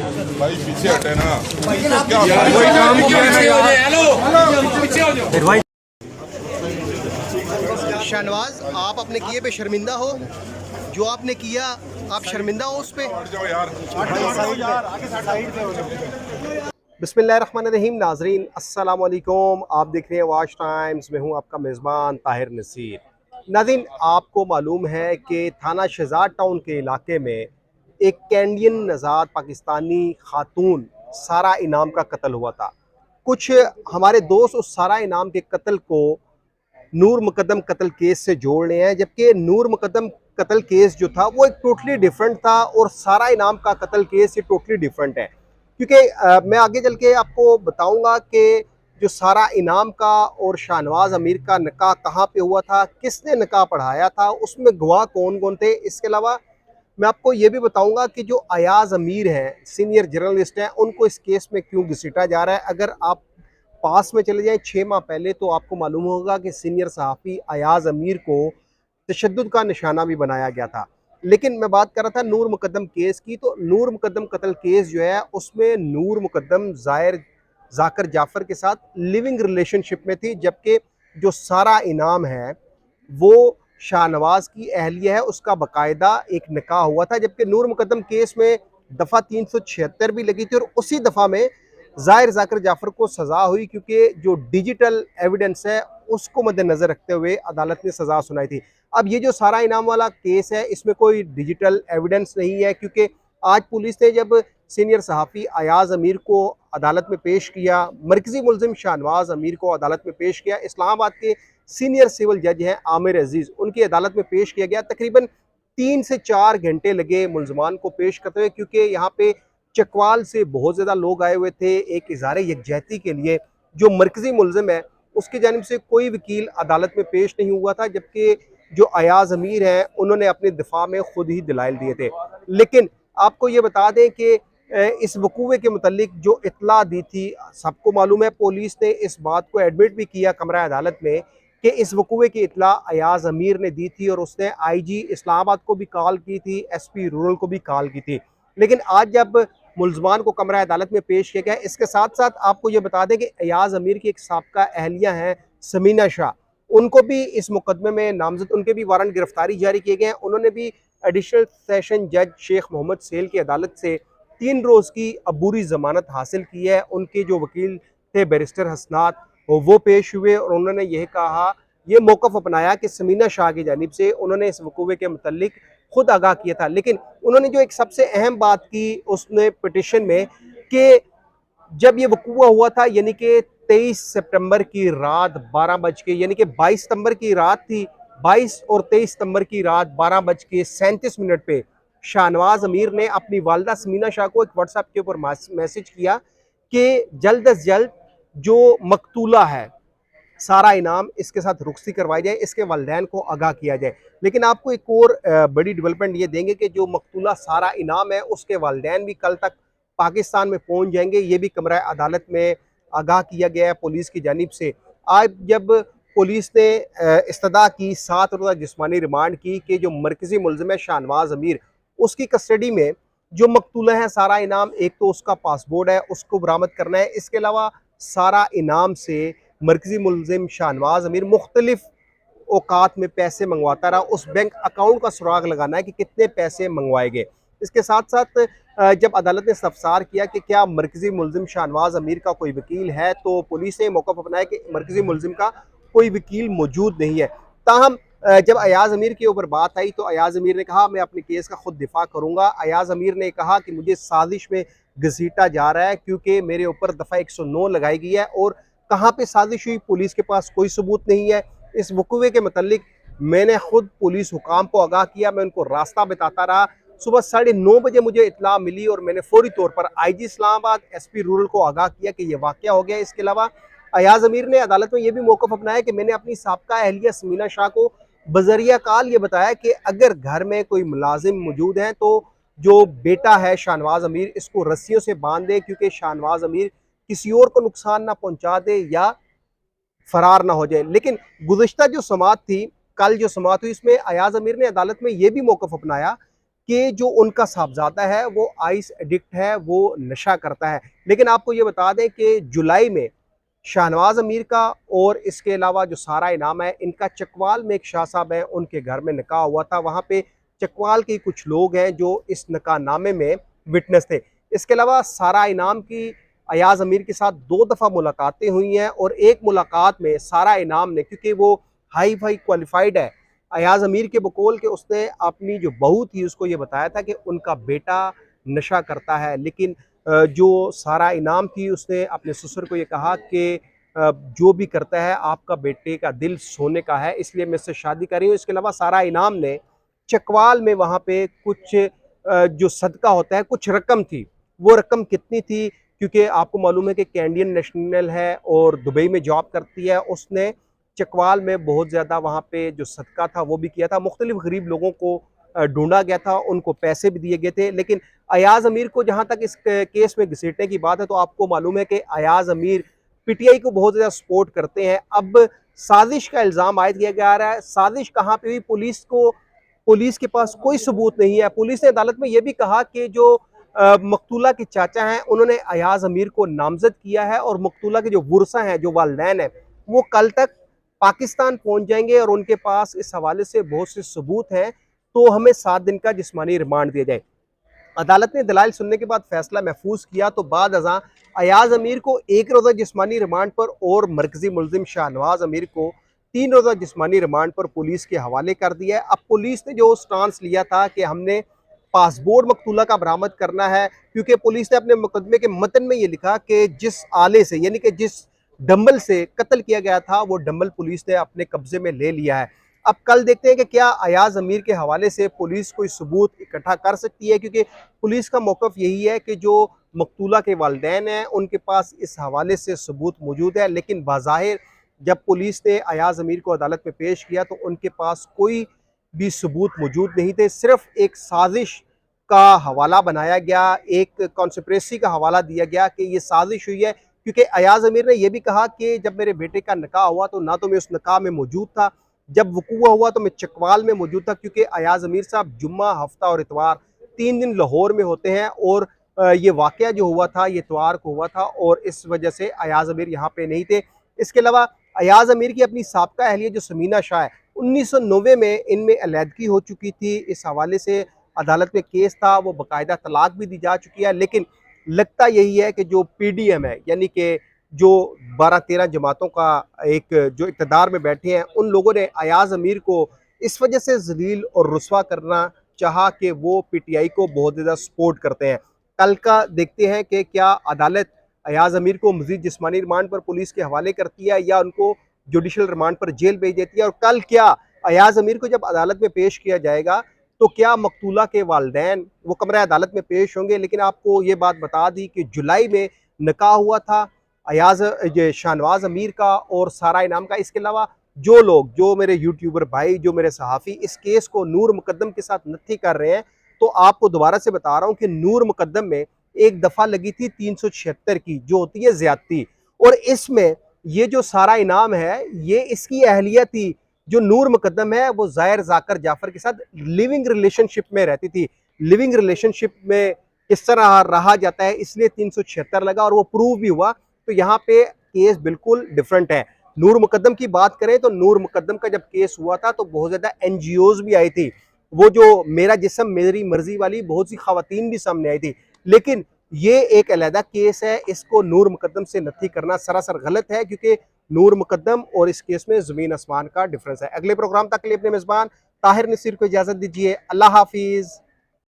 भाई पीछे हटे ना। शाहनवाज, आप अपने किए पे शर्मिंदा हो? जो आपने किया आप शर्मिंदा हो उस पे? बिस्मिल्लाहिर्रहमानिर्रहीम। नाजरीन अस्सलाम वालेकुम, आप देख रहे हैं वाच टाइम्स। मैं हूं आपका मेज़बान ताहिर नसीर। नाज़रीन, आपको मालूम है कि थाना शहजाद टाउन के इलाके में एक कैनेडियन नज़ाद पाकिस्तानी खातून सारा इनाम का कत्ल हुआ था। कुछ हमारे दोस्त उस सारा इनाम के कत्ल को नूर मुकद्दम कत्ल केस से जोड़ रहे हैं, जबकि नूर मुकद्दम कत्ल केस जो था वो एक टोटली डिफरेंट था और सारा इनाम का कत्ल केस ये टोटली डिफरेंट है। क्योंकि मैं आगे चल के आपको बताऊंगा कि जो सारा इनाम का और शाहनवाज अमीर का निकाह कहाँ पे हुआ था, किसने निकाह पढ़ाया था, उसमें गवाह कौन कौन थे। इसके अलावा मैं आपको ये भी बताऊंगा कि जो अयाज अमीर हैं, सीनियर जर्नलिस्ट हैं, उनको इस केस में क्यों घसीटा जा रहा है। अगर आप पास में चले जाएं 6 माह पहले, तो आपको मालूम होगा कि सीनियर सहाफ़ी अयाज अमीर को तशद्दुद का निशाना भी बनाया गया था। लेकिन मैं बात कर रहा था नूर मुकद्दम केस की, तो नूर मुकद्दम कत्ल केस जो है उसमें नूर मुकद्दम जाकर जाफ़र के साथ लिविंग रिलेशनशिप में थी, जबकि जो सारा इनाम है वो शाहनवाज की अहलिया है, उसका बाकायदा एक निकाह हुआ था। जबकि नूर मुकद्दम केस में दफ़ा 376 भी लगी थी और उसी दफ़ा में जाकर जाफ़र को सज़ा हुई, क्योंकि जो डिजिटल एविडेंस है उसको मद्देनज़र रखते हुए अदालत ने सज़ा सुनाई थी। अब ये जो सारा इनाम वाला केस है, इसमें कोई डिजिटल एविडेंस नहीं है, क्योंकि आज पुलिस ने जब सीनियर सहाफ़ी अयाज अमीर को अदालत में पेश किया, मरकज़ी मुलजिम शाहनवाज अमीर को अदालत में पेश किया, इस्लामाबाद के सीनियर सिविल जज हैं आमिर अजीज़, उनकी अदालत में पेश किया गया। तकरीबन 3 से 4 घंटे लगे मुलजमान को पेश करते हुए, क्योंकि यहाँ पे चकवाल से बहुत ज़्यादा लोग आए हुए थे एक इज़हार यकजहती के लिए। जो मरकज़ी मुलजिम है उसकी जानिब से कोई वकील अदालत में पेश नहीं हुआ था, जबकि जो अयाज अमीर हैं उन्होंने अपने दिफा में खुद ही दलाइल दिए थे। लेकिन आपको ये बता दें कि इस वकूए के मुतल्लिक जो इत्तला दी थी, सबको मालूम है, पुलिस ने इस बात को एडमिट भी किया कमरा अदालत में कि इस वकूए की इत्तला अयाज अमीर ने दी थी और उसने IG इस्लामाबाद को भी कॉल की थी, SP रूरल को भी कॉल की थी। लेकिन आज जब मुलजमान को कमरा अदालत में पेश किया गया, इसके साथ साथ आपको ये बता दें कि अयाज अमीर की एक साबका अहलिया हैं समीना शाह, उनको भी इस मुकदमे में नामजद, उनके भी वारंट गिरफ्तारी जारी किए गए हैं। उन्होंने भी एडिशनल सेशन जज शेख मोहम्मद सेल की अदालत से 3 रोज़ की अबूरी ज़मानत हासिल की है। उनके जो वकील थे बैरिस्टर हसनात, वो पेश हुए और उन्होंने यह कहा, ये मौक़िफ़ अपनाया कि समीना शाह की जानिब से उन्होंने इस वकूए के मुतल्लिक खुद आगाह किया था। लेकिन उन्होंने जो एक सबसे अहम बात की उसने पिटिशन में, कि जब ये वकूआ हुआ था, यानी कि 23 सितंबर की रात 12 बज के, यानी कि 22 सितंबर की रात थी, 22 और 23 सितंबर की रात 12:37 पे शाहनवाज अमीर ने अपनी वालदा समीना शाह को एक व्हाट्सएप के ऊपर मैसेज किया कि जल्द अज जल्द जो मकतूला है सारा इनाम, इसके साथ रुखसी करवाई जाए, इसके वालिदैन को आगाह किया जाए। लेकिन आपको एक और बड़ी डेवलपमेंट ये देंगे कि जो मकतूला सारा इनाम है उसके वालिदैन भी कल तक पाकिस्तान में पहुंच जाएंगे। ये भी कमरा अदालत में आगाह किया गया है पुलिस की जानिब से। आज जब पुलिस ने इस्तदा की 7 रोज़ा जिस्मानी रिमांड की कि जो मरकज़ी मुलजिम है शाहनवाज अमीर, उसकी कस्टडी में जो मकतूला है सारा इनाम, एक तो उसका पासपोर्ट है उसको बरामद करना है, इसके अलावा सारा इनाम से मरकज़ी मुलजिम शाहनवाज अमीर मुख्तलिफ औकात में पैसे मंगवाता रहा, उस बैंक अकाउंट का सुराग लगाना है कि कितने पैसे मंगवाए गए। इसके साथ साथ जब अदालत ने इस्तफसार किया कि क्या मरकज़ी मुलजिम शाहनवाज अमीर का कोई वकील है, तो पुलिस ने मौक़िफ़ अपनाया कि मरकज़ी मुलजिम का कोई वकील मौजूद नहीं है। ताहम जब अयाज अमीर के ऊपर बात आई तो अयाज अमीर ने कहा, मैं अपने केस का खुद दिफा करूँगा। अयाज अमीर ने कहा कि मुझे साजिश में घसीटा जा रहा है, क्योंकि मेरे ऊपर दफ़ा 109 लगाई गई है और कहाँ पे साजिश हुई, पुलिस के पास कोई सबूत नहीं है। इस वकूए के मतलब मैंने खुद पुलिस हुकाम को आगाह किया, मैं उनको रास्ता बताता रहा। सुबह 9:30 बजे मुझे इत्तला मिली और मैंने फौरी तौर पर IG इस्लामाबाद, SP रूरल को आगाह किया कि यह वाक़या हो गया। इसके अलावा अयाज अमीर ने अदालत में यह भी मौक़िफ़ अपनाया कि मैंने अपनी साबका अहलिया समीना शाह को बज़रिया काल ये बताया कि अगर घर में कोई मुलाजिम मौजूद है तो जो बेटा है शाहनवाज अमीर, इसको रस्सियों से बांध दे, क्योंकि शाहनवाज अमीर किसी और को नुकसान ना पहुंचा दे या फरार ना हो जाए। लेकिन गुज़िश्ता जो समाअत थी, कल जो समाअत हुई, इसमें अयाज अमीर ने अदालत में यह भी मौक़िफ़ अपनाया कि जो उनका साहबजादा है वो आइस एडिक्ट है, वो नशा करता है। लेकिन आपको ये बता दें कि जुलाई में शाहनवाज़ अमीर का और इसके अलावा जो सारा इनाम है, इनका चकवाल में एक शाह साहब हैं, उनके घर में निकाह हुआ था। वहाँ पे चकवाल के कुछ लोग हैं जो इस निकाहनामे में विटनेस थे। इसके अलावा सारा इनाम की अयाज़ अमीर के साथ 2 दफ़ा मुलाकातें हुई हैं और एक मुलाकात में सारा इनाम ने, क्योंकि वो हाई फाई क्वालिफाइड है, अयाज़ अमीर के बकौल के उसने अपनी जो बहू थी उसको ये बताया था कि उनका बेटा नशा करता है। लेकिन जो सारा इनाम थी उसने अपने ससुर को ये कहा कि जो भी करता है आपका बेटे का दिल सोने का है, इसलिए मैं इससे शादी कर रही हूँ। इसके अलावा सारा इनाम ने चकवाल में वहाँ पे कुछ जो सदका होता है कुछ रकम थी। वो रकम कितनी थी, क्योंकि आपको मालूम है कि कैनेडियन नेशनल है और दुबई में जॉब करती है, उसने चकवाल में बहुत ज़्यादा वहाँ पे जो सदका था वो भी किया था। मुख्तलिफ गरीब लोगों को ढूँढा गया था, उनको पैसे भी दिए गए थे। लेकिन अयाज़ अमीर को जहाँ तक इस केस में घसीटने की बात है, तो आपको मालूम है कि अयाज़ अमीर पीटीआई को बहुत ज़्यादा सपोर्ट करते हैं। अब साजिश का इल्ज़ाम आयद किया जा रहा है। साजिश कहाँ पे हुई? पुलिस के पास कोई सबूत नहीं है। पुलिस ने अदालत में ये भी कहा कि जो मकतूला के चाचा हैं, उन्होंने अयाज़ अमीर को नामज़द किया है और मकतूला के जो वुरसा हैं, जो वालिदैन हैं, वो कल तक पाकिस्तान पहुंच जाएंगे और उनके पास इस हवाले से बहुत से सबूत हैं, तो हमें 7 दिन का जिस्मानी रिमांड दिया जाए। अदालत ने दलाइल सुनने के बाद फैसला महफूज किया, तो बाद अज़ां अयाज़ अमीर को 1 रोज़ा जिस्मानी रिमांड पर और मरकजी मुलजिम शाहनवाज़ अमीर को 3 रोज़ा जिस्मानी रिमांड पर पुलिस के हवाले कर दिया है। अब पुलिस ने जो स्टांस लिया था कि हमने पासपोर्ट मकतूला का बरामद करना है, क्योंकि पुलिस ने अपने मुकदमे के मतन में ये लिखा कि जिस आले से, यानी कि जिस डंबल से कत्ल किया गया था, वो डंबल पुलिस ने अपने कब्जे में ले लिया है। अब कल देखते हैं कि क्या अयाज़ अमीर के हवाले से पुलिस कोई सबूत इकट्ठा कर सकती है, क्योंकि पुलिस का मौक़िफ़ यही है कि जो मकतूला के वालिदैन हैं उनके पास इस हवाले से सबूत मौजूद है। लेकिन बाज़ाहिर जब पुलिस ने अयाज़ अमीर को अदालत में पेश किया तो उनके पास कोई भी सबूत मौजूद नहीं थे। सिर्फ एक साजिश का हवाला बनाया गया, एक कॉन्स्पिरेसी का हवाला दिया गया कि ये साजिश हुई है, क्योंकि अयाज़ अमीर ने यह भी कहा कि जब मेरे बेटे का निकाह हुआ तो ना तो मैं उस निकाह में मौजूद था, जब वकूआ हुआ तो मैं चकवाल में मौजूद था, क्योंकि अयाज़ अमीर साहब जुम्मा, हफ्ता और इतवार 3 दिन लाहौर में होते हैं और ये वाक़या जो हुआ था ये इतवार को हुआ था और इस वजह से अयाज़ अमीर यहाँ पे नहीं थे। इसके अलावा अयाज़ अमीर की अपनी साबका अहलिया जो समीना शाह है, 1990 में इनमें अलहदगी हो चुकी थी। इस हवाले से अदालत में केस था, वो बाकायदा तलाक भी दी जा चुकी है। लेकिन लगता यही है कि जो पीडीएम है, यानी कि जो 12-13 जमातों का एक जो इक़्तिदार में बैठे हैं, उन लोगों ने अयाज़ अमीर को इस वजह से ज़लील और रुस्वा करना चाहा कि वो पीटीआई को बहुत ज़्यादा सपोर्ट करते हैं। कल का देखते हैं कि क्या अदालत अयाज़ अमीर को मज़ीद जिस्मानी रिमांड पर पुलिस के हवाले करती है या उनको जुडिशल रिमांड पर जेल भेज देती है, और कल क्या अयाज़ अमीर को जब अदालत में पेश किया जाएगा तो क्या मकतूला के वालिदैन वो कमरा अदालत में पेश होंगे। लेकिन आपको ये बात बता दी कि जुलाई में निकाह हुआ था अयाज़ ये शाहनवाज़ अमीर का और सारा इनाम का। इसके अलावा जो लोग, जो मेरे यूट्यूबर भाई, जो मेरे सहाफ़ी इस केस को नूर मुकद्दम के साथ नत्थी कर रहे हैं, तो आपको दोबारा से बता रहा हूँ कि नूर मुकद्दम में एक दफ़ा लगी थी 376 की, जो होती है ज़्यादती, और इसमें ये जो सारा इनाम है ये इसकी अहलिया थी। जो नूर मुकद्दम है वो ज़ाहिर ज़ाकर जाफ़र के साथ लिविंग रिलेशनशिप में रहती थी। लिविंग रिलेशनशिप में किस तरह रहा जाता है, इसलिए 376 लगा और वो प्रूव भी हुआ। तो यहाँ पे केस बिल्कुल डिफरेंट है। नूर मुकद्दम की बात करें तो नूर मुकद्दम का जब केस हुआ था तो बहुत ज़्यादा एनजीओज़ भी आई थी। वो जो मेरा जिस्म मेरी मर्जी वाली बहुत सी खवातीन भी सामने आई थी। लेकिन ये एक अलहदा केस है, इसको नूर मुकद्दम से नत्थी करना सरासर गलत है, क्योंकि नूर मुकद्दम और इस केस में ज़मीन आसमान का डिफरेंस है। अगले प्रोग्राम तक के लिए अपने मेज़बान ताहिर नसीर को इजाज़त दीजिए। अल्लाह हाफिज़।